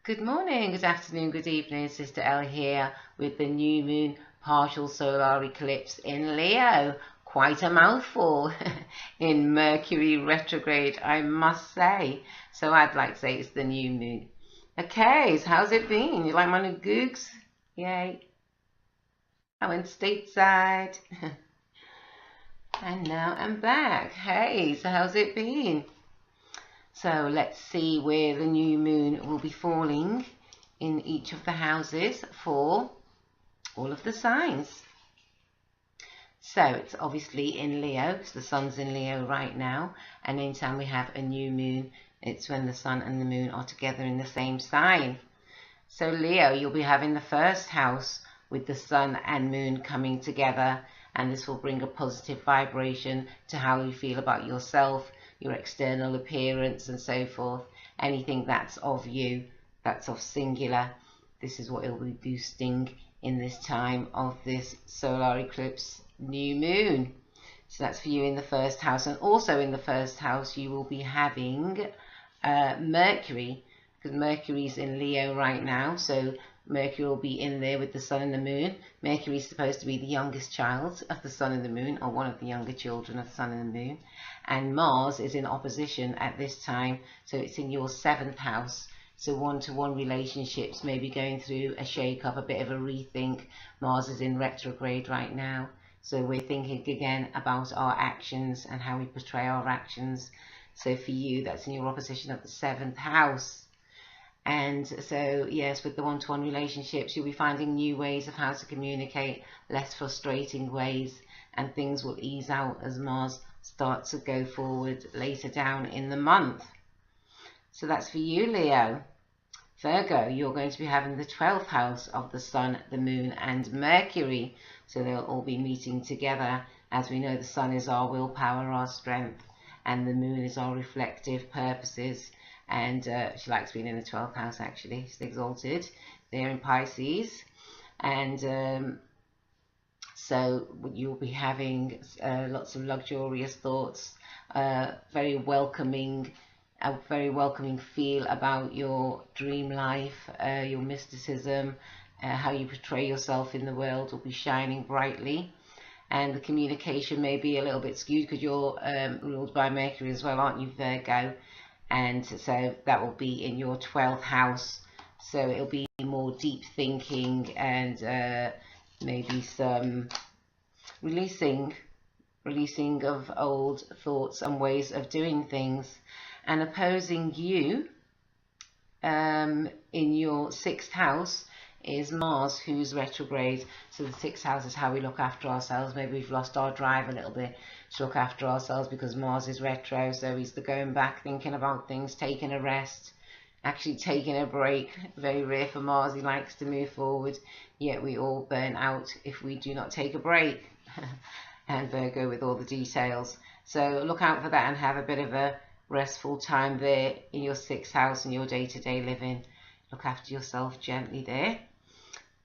Good morning, good afternoon, good evening. Sister Elle here with the new moon partial solar eclipse in Leo. Quite a mouthful in Mercury retrograde, I must say. So I'd like to say it's the new moon. Okay, so how's it been? You like my new googs? Yay. I went stateside. And now I'm back. Hey, so how's it been? So let's see where the new moon will be falling in each of the houses for all of the signs. So it's obviously in Leo, because the sun's in Leo right now, and anytime we have a new moon, it's when the sun and the moon are together in the same sign. So Leo, you'll be having the first house with the sun and moon coming together, and this will bring a positive vibration to how you feel about yourself, your external appearance and so forth. Anything that's of you, that's of singular, this is what it will be boosting in this time of this solar eclipse new moon. So that's for you in the first house. And also in the first house you will be having Mercury, because Mercury's in Leo right now, so Mercury will be in there with the sun and the moon. Mercury is supposed to be the youngest child of the sun and the moon, or one of the younger children of the sun and the moon. And Mars is in opposition at this time, so it's in your 7th house. So one-to-one relationships may be going through a shake-up, a bit of a rethink. Mars is in retrograde right now, so we're thinking again about our actions and how we portray our actions. So for you, that's in your opposition of the 7th house. And so, yes, with the one-to-one relationships, you'll be finding new ways of how to communicate, less frustrating ways, and things will ease out as Mars starts to go forward later down in the month. So that's for you, Leo. Virgo, you're going to be having the 12th house of the sun, the moon, and Mercury. So they'll all be meeting together. As we know, the sun is our willpower, our strength, and the moon is our reflective purposes. And she likes being in the 12th house, actually. She's exalted. They're in Pisces. And so you'll be having lots of luxurious thoughts, a very welcoming feel about your dream life, your mysticism, how you portray yourself in the world will be shining brightly. And the communication may be a little bit skewed because you're ruled by Mercury as well, aren't you, Virgo? And so that will be in your 12th house. So it'll be more deep thinking and maybe some releasing of old thoughts and ways of doing things. And opposing you in your 6th house is Mars, who's retrograde. So the 6th house is how we look after ourselves. Maybe we've lost our drive a little bit to look after ourselves because Mars is retro, so he's the going back, thinking about things, taking a rest, actually taking a break. Very rare for Mars, he likes to move forward, yet we all burn out if we do not take a break. And Virgo with all the details. So look out for that and have a bit of a restful time there in your 6th house in your day-to-day living. Look after yourself gently there.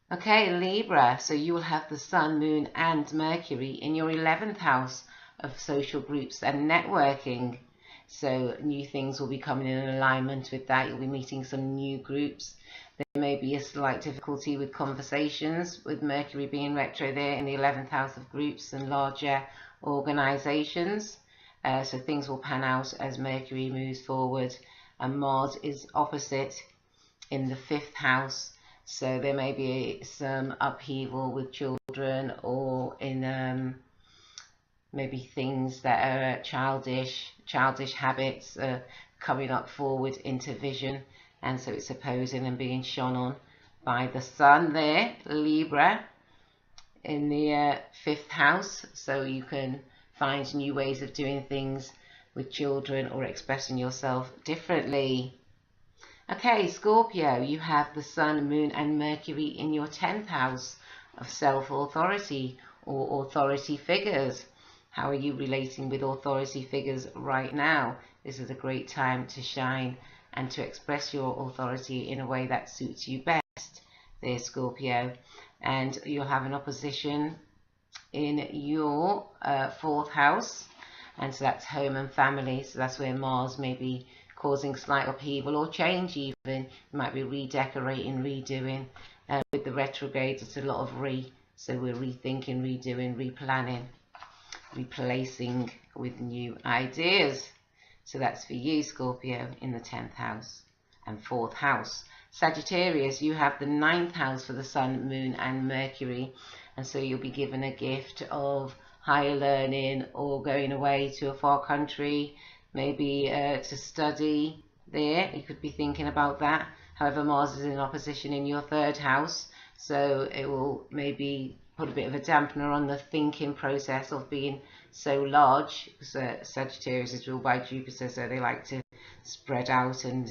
Okay, Libra, so you will have the sun, moon, and Mercury in your 11th house of social groups and networking. So new things will be coming in alignment with that. You'll be meeting some new groups. There may be a slight difficulty with conversations, with Mercury being retro there in the 11th house of groups and larger organizations. So things will pan out as Mercury moves forward. And Mars is opposite in the 5th house. So there may be some upheaval with children, or in maybe things that are childish habits coming up forward into vision, and so it's opposing and being shone on by the sun there, Libra, in the 5th house. So you can find new ways of doing things with children or expressing yourself differently. Okay, Scorpio, you have the sun, moon, and Mercury in your 10th house of self-authority or authority figures. How are you relating with authority figures right now? This is a great time to shine and to express your authority in a way that suits you best there, Scorpio. And you'll have an opposition in your 4th house, and so that's home and family. So that's where Mars may be causing slight upheaval or change even. You might be redecorating, redoing. With the retrograde, it's a lot of so we're rethinking, redoing, replanning, replacing with new ideas. So that's for you, Scorpio, in the 10th house and 4th house. Sagittarius, you have the 9th house for the Sun, Moon and Mercury, and so you'll be given a gift of higher learning or going away to a far country, maybe to study there. You could be thinking about that. However, Mars is in opposition in your 3rd house, so it will maybe put a bit of a dampener on the thinking process of being so large. Sagittarius is ruled by Jupiter, so they like to spread out and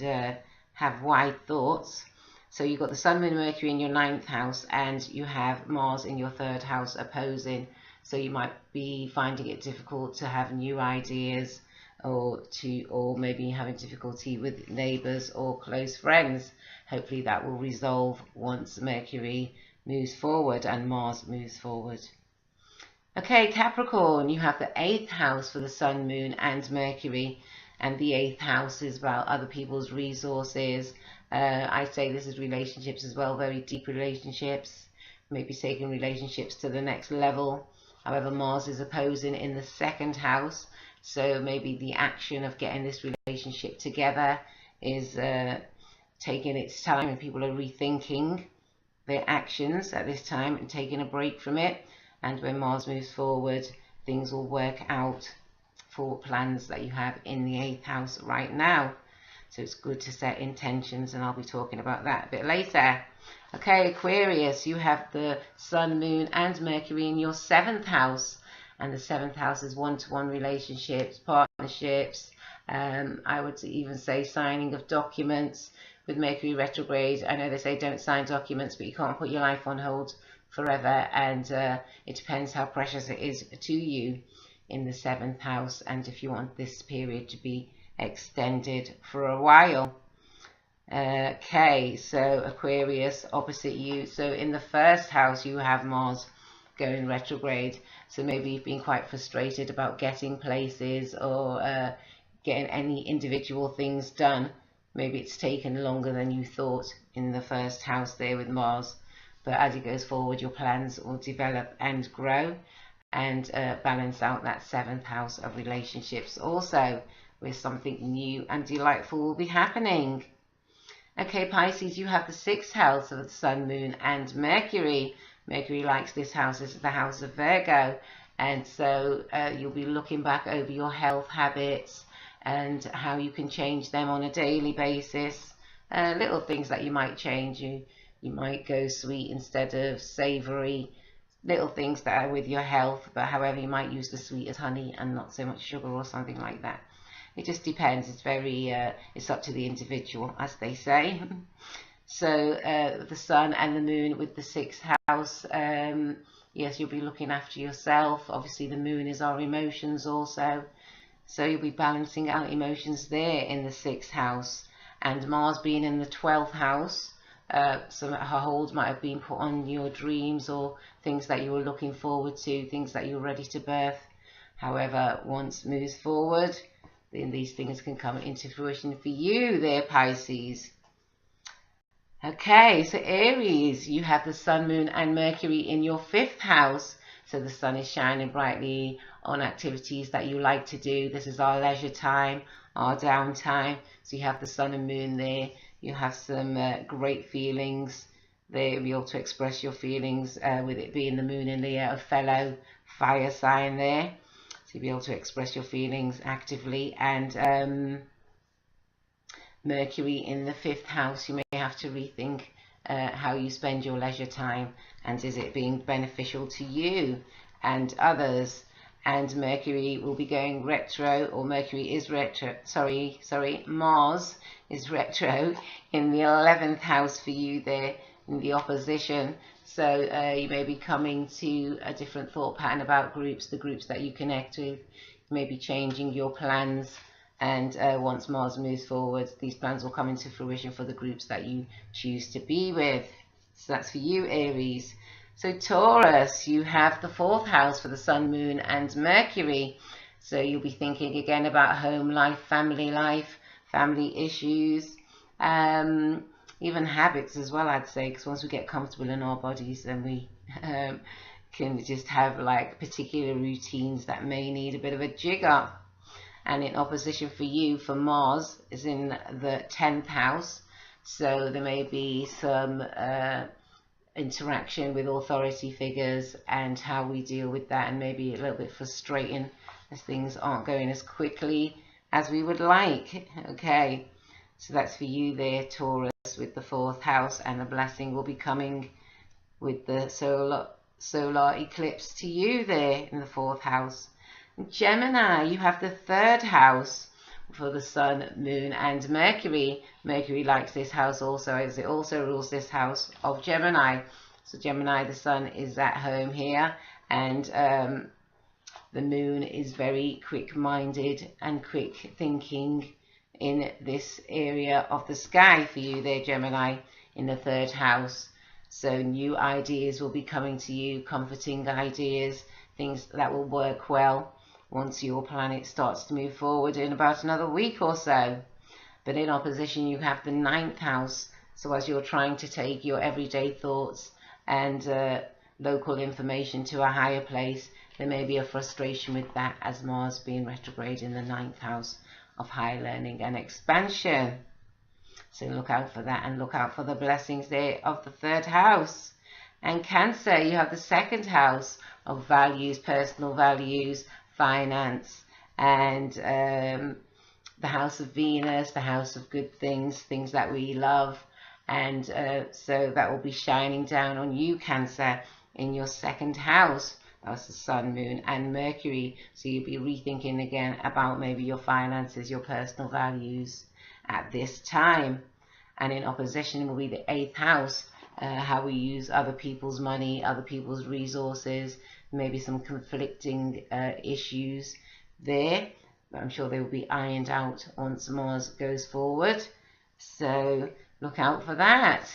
have wide thoughts. So you've got the Sun, Moon, Mercury in your 9th house, and you have Mars in your 3rd house opposing. So you might be finding it difficult to have new ideas, or maybe having difficulty with neighbours or close friends. Hopefully that will resolve once Mercury moves forward and Mars moves forward. Okay, Capricorn, you have the 8th house for the Sun, Moon and Mercury, and the 8th house is about other people's resources. I say this is relationships as well, very deep relationships, maybe taking relationships to the next level. However, Mars is opposing in the 2nd house, so maybe the action of getting this relationship together is taking its time, and people are rethinking their actions at this time and taking a break from it. And when Mars moves forward, things will work out for plans that you have in the 8th house right now. So it's good to set intentions, and I'll be talking about that a bit later. Okay, Aquarius, you have the Sun, Moon and Mercury in your 7th house, and the 7th house is one-to-one relationships, partnerships, I would even say signing of documents. With Mercury retrograde, I know they say don't sign documents, but you can't put your life on hold forever, and it depends how precious it is to you in the 7th house, and if you want this period to be extended for a while. Okay, so Aquarius, opposite you. So in the 1st house, you have Mars going retrograde, so maybe you've been quite frustrated about getting places or getting any individual things done. Maybe it's taken longer than you thought in the 1st house there with Mars. But as it goes forward, your plans will develop and grow, and balance out that 7th house of relationships also, where something new and delightful will be happening. Okay, Pisces, you have the 6th house of the Sun, Moon and Mercury. Mercury likes this house. This is the house of Virgo. And so you'll be looking back over your health habits and how you can change them on a daily basis. Little things that you might change. You might go sweet instead of savoury. Little things that are with your health, but however you might use the sweet as honey and not so much sugar or something like that. It just depends. It's very, it's up to the individual, as they say. So the Sun and the Moon with the 6th house, yes, you'll be looking after yourself. Obviously the Moon is our emotions also, so you'll be balancing out emotions there in the 6th house. And Mars being in the 12th house, some hold might have been put on your dreams or things that you were looking forward to, things that you're ready to birth. However, once moves forward, then these things can come into fruition for you there, Pisces. Okay, so Aries, you have the Sun, Moon and Mercury in your 5th house. So the sun is shining brightly on activities that you like to do. This is our leisure time, our downtime. So you have the Sun and Moon there. You have some great feelings there. You'll be able to express your feelings with it being the Moon in the a fellow fire sign there. So you'll be able to express your feelings actively. And Mercury in the 5th house, you may have to rethink how you spend your leisure time, and is it being beneficial to you and others. And Mercury will be going retro, or Mercury is retro, Mars is retro in the 11th house for you there in the opposition. So you may be coming to a different thought pattern about groups, the groups that you connect with. You may be changing your plans, and once Mars moves forward, these plans will come into fruition for the groups that you choose to be with. So that's for you, Aries. So Taurus, you have the 4th house for the Sun, Moon and Mercury. So you'll be thinking again about home life, family family issues, even habits as well, I'd say, because once we get comfortable in our bodies, then we can just have like particular routines that may need a bit of a jig up. And in opposition for you, for Mars is in the 10th house, so there may be some interaction with authority figures and how we deal with that, and maybe a little bit frustrating as things aren't going as quickly as we would like. Okay, so that's for you there, Taurus, with the 4th house, and the blessing will be coming with the solar eclipse to you there in the 4th house. Gemini, you have the 3rd house for the Sun, Moon and Mercury. Mercury likes this house also, as it also rules this house of Gemini. So Gemini, the Sun is at home here, and the Moon is very quick-minded and quick thinking in this area of the sky for you there, Gemini, in the 3rd house. So new ideas will be coming to you, comforting ideas, things that will work well once your planet starts to move forward in about another week or so. But in opposition, you have the 9th house. So as you're trying to take your everyday thoughts and local information to a higher place, there may be a frustration with that, as Mars being retrograde in the 9th house of higher learning and expansion. So look out for that, and look out for the blessings there of the 3rd house. And Cancer, you have the 2nd house of values, personal values, finance, and the house of Venus, the house of good things, things that we love. And so that will be shining down on you, Cancer, in your 2nd house. That's the Sun, Moon and Mercury. So you'll be rethinking again about maybe your finances, your personal values at this time. And in opposition will be the 8th house, how we use other people's money, other people's resources, maybe some conflicting issues there. But I'm sure they will be ironed out once Mars goes forward. So look out for that.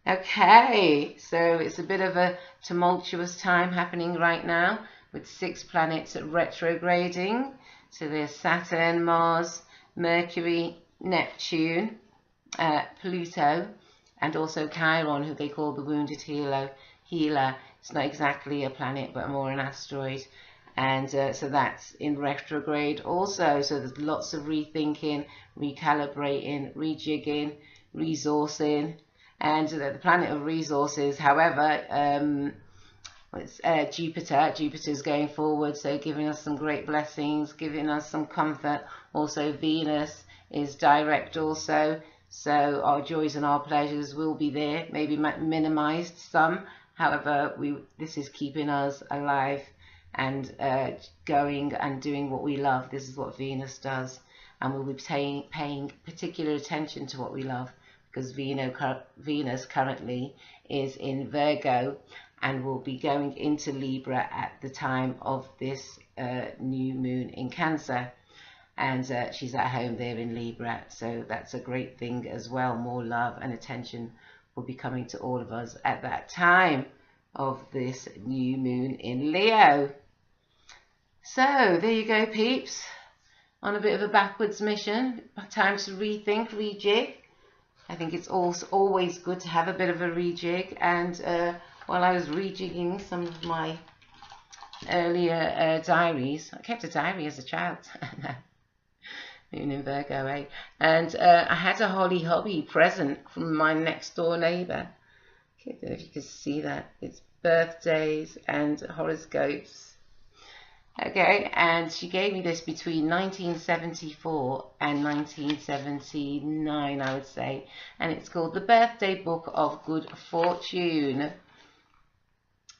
Okay, so it's a bit of a tumultuous time happening right now with 6 planets retrograding. So there's Saturn, Mars, Mercury, Neptune, Pluto, and also Chiron, who they call the wounded healer. It's not exactly a planet, but more an asteroid. And so that's in retrograde also. So there's lots of rethinking, recalibrating, rejigging, resourcing. And the planet of resources, however, it's Jupiter. Jupiter's going forward, so giving us some great blessings, giving us some comfort. Also Venus is direct also, so our joys and our pleasures will be there, maybe minimized some. However, this is keeping us alive and going and doing what we love. This is what Venus does, and we'll be paying particular attention to what we love, because Venus currently is in Virgo and will be going into Libra at the time of this new moon in Cancer. And she's at home there in Libra, so that's a great thing as well. More love and attention will be coming to all of us at that time of this new moon in Leo. So there you go, peeps, on a bit of a backwards mission. Time to rethink, rejig. I think it's also always good to have a bit of a rejig, and while I was rejigging some of my earlier diaries, I kept a diary as a child. Moon in Virgo, eh? And I had a Holly Hobby present from my next door neighbour. I don't know if you can see that. It's birthdays and horoscopes. Okay, and she gave me this between 1974 and 1979, I would say. And it's called The Birthday Book of Good Fortune.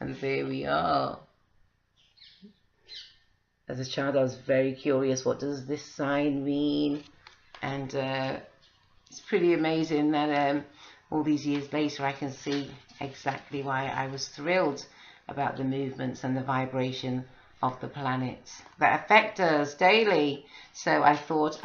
And there we are. As a child, I was very curious, what does this sign mean? And it's pretty amazing that all these years later I can see exactly why I was thrilled about the movements and the vibration of the planets that affect us daily. So I thought